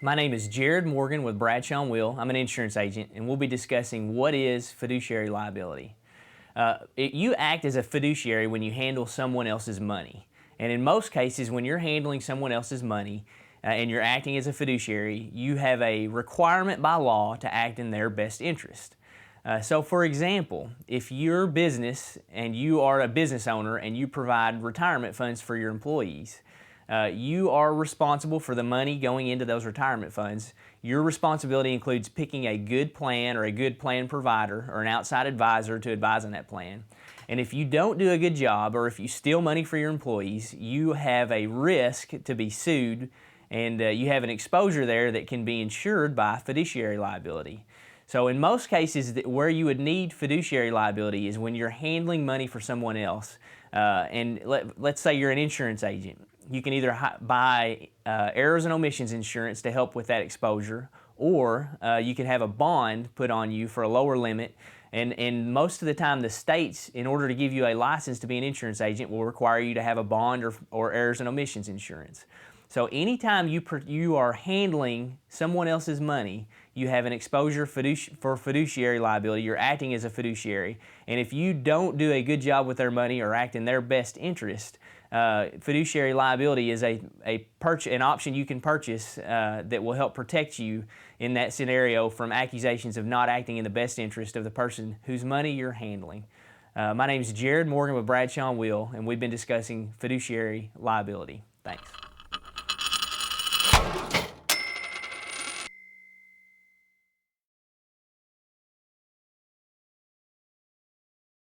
My name is Jared Morgan with Bradshaw & Will. I'm an insurance agent, and we'll be discussing what is fiduciary liability. You act as a fiduciary when you handle someone else's money. And in most cases, when you're handling someone else's money and you're acting as a fiduciary, you have a requirement by law to act in their best interest. So for example, if your business and you are a business owner and you provide retirement funds for your employees, you are responsible for the money going into those retirement funds. Your responsibility includes picking a good plan or a good plan provider or an outside advisor to advise on that plan. And if you don't do a good job or if you steal money for your employees, you have a risk to be sued, and you have an exposure there that can be insured by fiduciary liability. So in most cases where you would need fiduciary liability is when you're handling money for someone else. And let's say you're an insurance agent. You can either buy errors and omissions insurance to help with that exposure, or you can have a bond put on you for a lower limit. And most of the time the states, in order to give you a license to be an insurance agent, will require you to have a bond or errors and omissions insurance. So anytime you are handling someone else's money, you have an exposure for fiduciary liability. You're acting as a fiduciary. And if you don't do a good job with their money or act in their best interest, fiduciary liability is an option you can purchase that will help protect you in that scenario from accusations of not acting in the best interest of the person whose money you're handling. My name is Jared Morgan with Bradshaw & Will, and we've been discussing fiduciary liability. Thanks.